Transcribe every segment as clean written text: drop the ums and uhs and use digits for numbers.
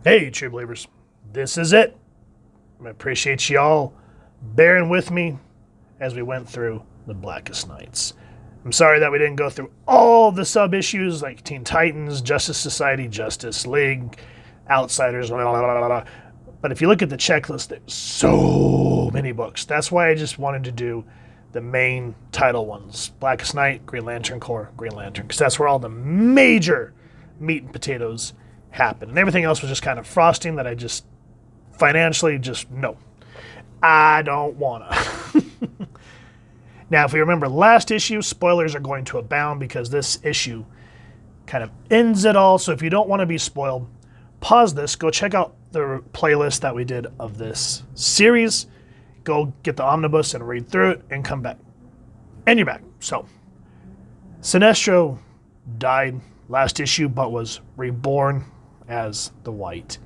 Hey, true believers, this is it. I appreciate y'all bearing with me as we went through the Blackest Nights. I'm sorry that we didn't go through all the sub-issues like Teen Titans, Justice Society, Justice League, Outsiders, blah, blah, blah, blah. But if you look at the checklist, there's so many books. That's why I just wanted to do the main title ones. Blackest Night, Green Lantern Corps, Green Lantern, because that's where all the major meat and potatoes happen. And everything else was just kind of frosting that I just financially just, no. I don't want to. Now, if we remember last issue, spoilers are going to abound because this issue kind of ends it all. So if you don't want to be spoiled, pause this, go check out the playlist that we did of this series. Go get the omnibus and read through it and come back. And you're back. So, Sinestro died last issue but was reborn as the white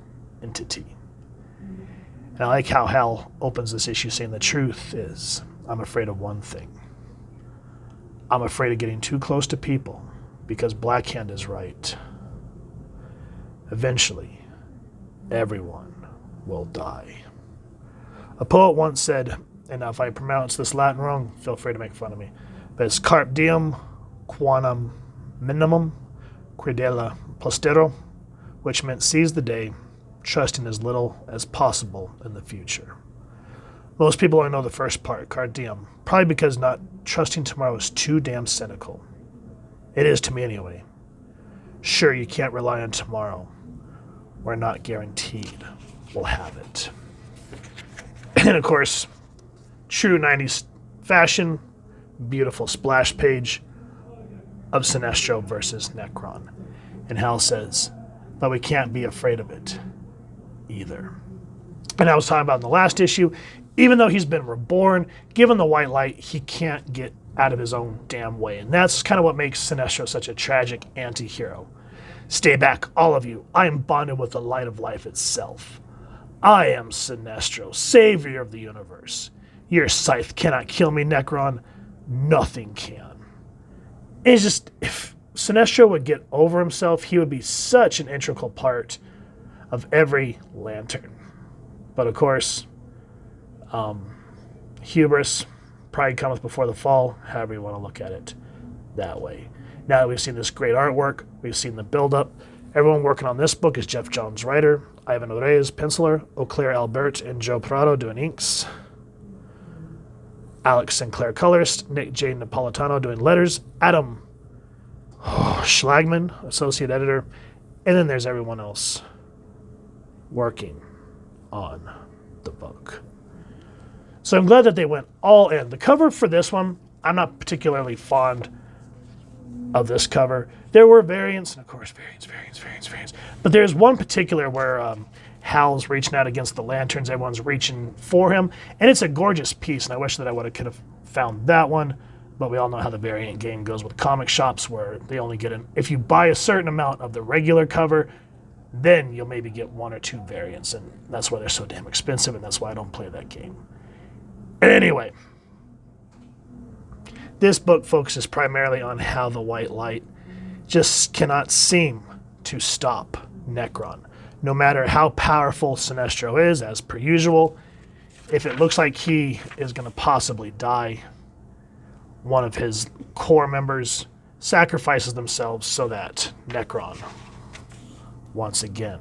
entity. And I like how Hal opens this issue saying the truth is, I'm afraid of one thing. I'm afraid of getting too close to people because Blackhand is right. Eventually, everyone will die. A poet once said, and if I pronounce this Latin wrong, feel free to make fun of me, but it's carpe diem quantum minimum credela postero, which meant seize the day, trusting as little as possible in the future. Most people only know the first part, carpe diem, probably because not trusting tomorrow is too damn cynical. It is to me anyway. Sure, you can't rely on tomorrow. We're not guaranteed we'll have it. And of course, true 90s fashion, beautiful splash page of Sinestro versus Necron. And Hal says, but we can't be afraid of it either. And I was talking about in the last issue, even though he's been reborn, given the white light, he can't get out of his own damn way. And that's kind of what makes Sinestro such a tragic anti-hero. Stay back, all of you. I am bonded with the light of life itself. I am Sinestro, savior of the universe. Your scythe cannot kill me, Necron. Nothing can. And it's just, if Sinestro would get over himself, he would be such an integral part of every Lantern. But of course, hubris, pride cometh before the fall, however you want to look at it that way. Now that we've seen this great artwork, we've seen the build-up, everyone working on this book is Jeff Jones, writer, Ivan Reyes, penciler, Auclair Albert and Joe Prado doing inks, Alex Sinclair colorist, Nick J. Napolitano doing letters, Adam Schlagman, associate editor, and then there's everyone else working on the book. So I'm glad that they went all in. The cover for this one, I'm not particularly fond of this cover. There were variants, and of course variants. But there's one particular where Hal's reaching out against the lanterns, everyone's reaching for him, and it's a gorgeous piece, and I wish that I could have found that one, but we all know how the variant game goes with comic shops where they only get if you buy a certain amount of the regular cover, then you'll maybe get one or two variants, and that's why they're so damn expensive, and that's why I don't play that game. Anyway, this book focuses primarily on how the white light just cannot seem to stop Necron. No matter how powerful Sinestro is, as per usual, if it looks like he is going to possibly die, one of his core members sacrifices themselves so that Necron once again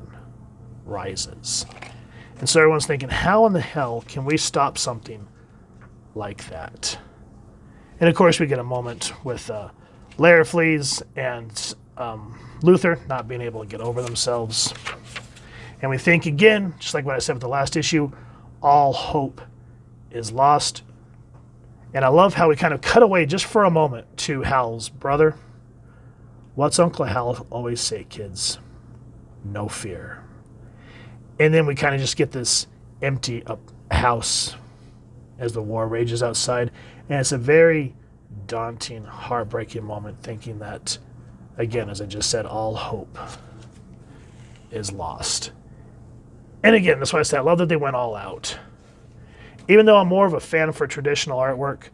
rises. And so everyone's thinking, how in the hell can we stop something like that? And of course we get a moment with Larifleeze and Luther not being able to get over themselves. And we think again, just like what I said with the last issue, all hope is lost. And I love how we kind of cut away just for a moment to Hal's brother. What's Uncle Hal always say, kids? No fear. And then we kind of just get this empty house as the war rages outside. And it's a very daunting, heartbreaking moment thinking that, again, as I just said, all hope is lost. And again, that's why I say I love that they went all out. Even though I'm more of a fan for traditional artwork,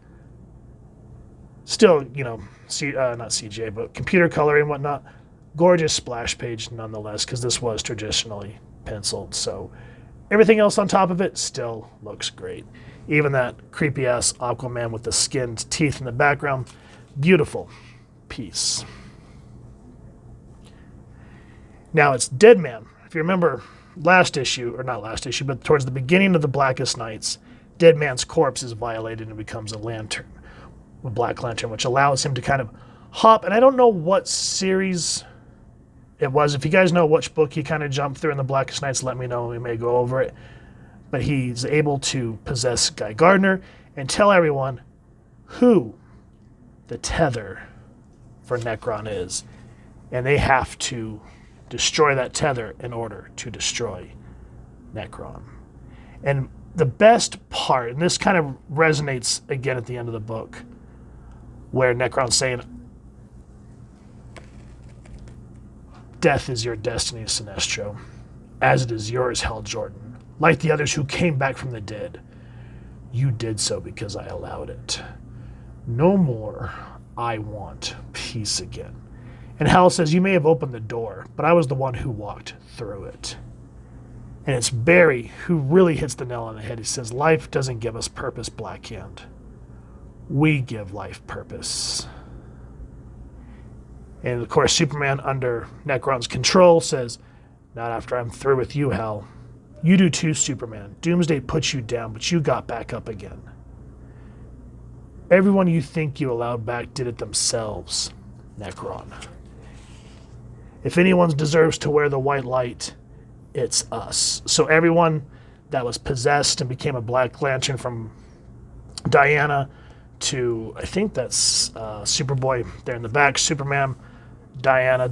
still, not CGI, but computer coloring and whatnot, Gorgeous splash page nonetheless, because this was traditionally penciled. So everything else on top of it still looks great. Even that creepy-ass Aquaman with the skinned teeth in the background. Beautiful piece. Now it's Dead Man. If you remember last issue, or not last issue, but towards the beginning of the Blackest Nights, Dead Man's corpse is violated and becomes a lantern, a black lantern, which allows him to kind of hop. And I don't know what series it was. If you guys know which book he kind of jumped through in the Blackest Nights, let me know. We may go over it. But he's able to possess Guy Gardner and tell everyone who the tether for Necron is. And they have to destroy that tether in order to destroy Necron. And the best part, and this kind of resonates again at the end of the book, where Necron's saying, "Death is your destiny, Sinestro, as it is yours, Hal Jordan. Like the others who came back from the dead, you did so because I allowed it. No more. I want peace again." And Hal says, "You may have opened the door, but I was the one who walked through it." And it's Barry who really hits the nail on the head. He says, "Life doesn't give us purpose, Blackhand. We give life purpose." And of course, Superman, under Necron's control, says, "Not after I'm through with you, Hal. You do too, Superman. Doomsday put you down, but you got back up again. Everyone you think you allowed back did it themselves, Necron. If anyone deserves to wear the white light, it's us." So everyone that was possessed and became a Black Lantern, from Diana to, I think that's Superboy there in the back, Superman, Diana,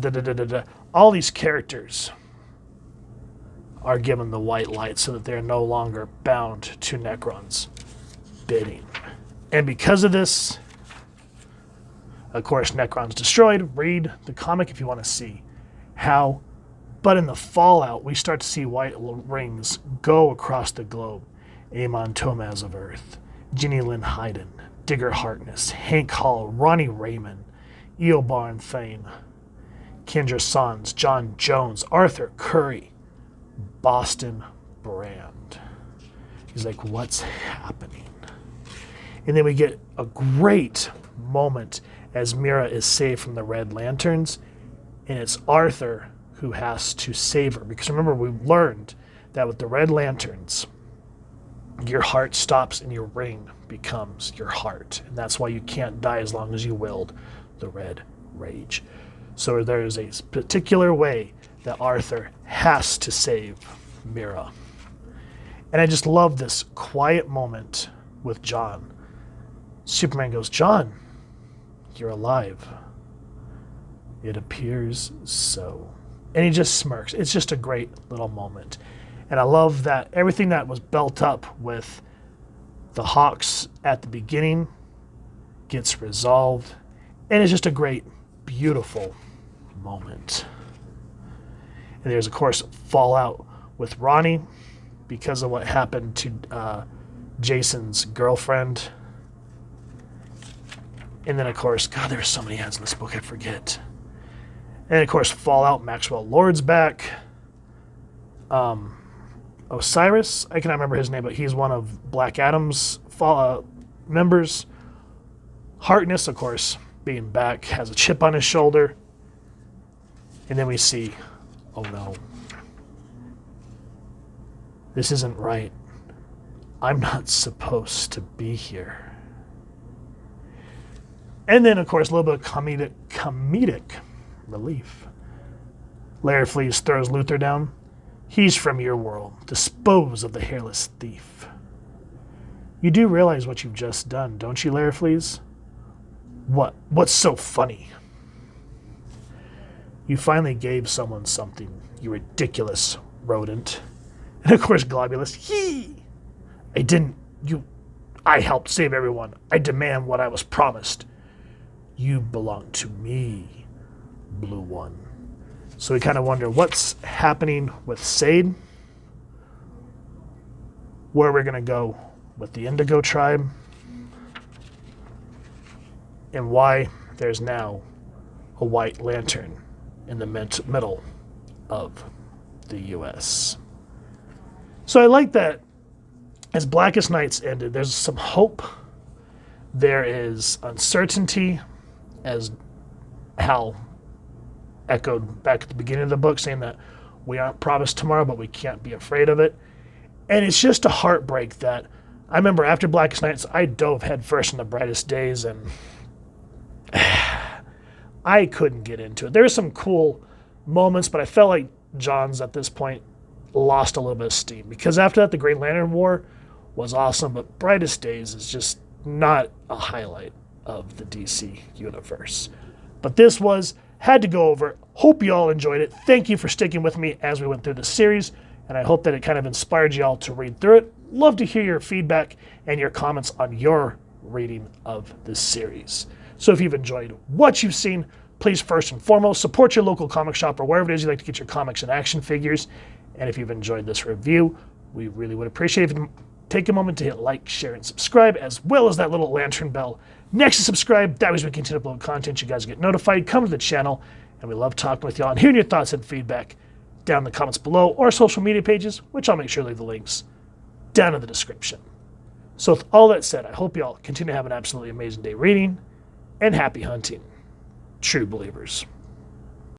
all these characters are given the white light so that they're no longer bound to Necron's bidding. And because of this, of course, Necron's destroyed. Read the comic if you want to see how. But in the fallout, we start to see white rings go across the globe. Amon Tomaz of Earth, Ginny Lynn Hayden, Digger Harkness, Hank Hall, Ronnie Raymond, Eobarn Thane, Kendra Sons, John Jones, Arthur Curry, Boston Brand. He's like, what's happening? And then we get a great moment as Mira is saved from the Red Lanterns, and it's Arthur who has to save her. Because remember, we learned that with the Red Lanterns, your heart stops and your ring becomes your heart. And that's why you can't die as long as you willed the Red Rage. So there is a particular way that Arthur has to save Mira. And I just love this quiet moment with John. Superman goes, "John, you're alive." "It appears so." And he just smirks. It's just a great little moment. And I love that everything that was built up with the Hawks at the beginning gets resolved. And it's just a great, beautiful moment. And there's, of course, fallout with Ronnie because of what happened to Jason's girlfriend. And then, of course, God, there's so many heads in this book, I forget. And, of course, fallout, Maxwell Lord's back. Osiris, I cannot remember his name, but he's one of Black Adam's members. Harkness, of course, being back, has a chip on his shoulder. And then we see, oh no, this isn't right. I'm not supposed to be here. And then, of course, a little bit of comedic relief. Larry Flees throws Luthor down. "He's from your world. Dispose of the hairless thief." You do realize what you've just done, don't you, Larry Flees? What? What's so funny? You finally gave someone something, you ridiculous rodent. And of course, Globulus, I helped save everyone. I demand what I was promised. You belong to me, Blue One. So we kind of wonder what's happening with Sade, where we're going to go with the Indigo Tribe, and why there's now a White Lantern in the middle of the U.S. So I like that as Blackest Nights ended, there's some hope. There is uncertainty, as Hal echoed back at the beginning of the book, saying that we aren't promised tomorrow, but we can't be afraid of it. And it's just a heartbreak that I remember after Blackest Nights, I dove headfirst in the Brightest Days, and I couldn't get into it. There were some cool moments, but I felt like John's at this point lost a little bit of steam, because after that, the Green Lantern War was awesome, but Brightest Days is just not a highlight of the DC universe. But this had to go over. Hope you all enjoyed it. Thank you for sticking with me as we went through this series, and I hope that it kind of inspired you all to read through it. Love to hear your feedback and your comments on your reading of this series. So if you've enjoyed what you've seen, please first and foremost support your local comic shop or wherever it is you like to get your comics and action figures. And if you've enjoyed this review, we really would appreciate if you take a moment to hit like, share, and subscribe, as well as that little lantern bell next to subscribe. That way, as we continue to upload content, you guys get notified. Come to the channel, and we love talking with y'all and hearing your thoughts and feedback down in the comments below, or social media pages, which I'll make sure to leave the links down in the description. So with all that said, I hope y'all continue to have an absolutely amazing day reading, and happy hunting, true believers.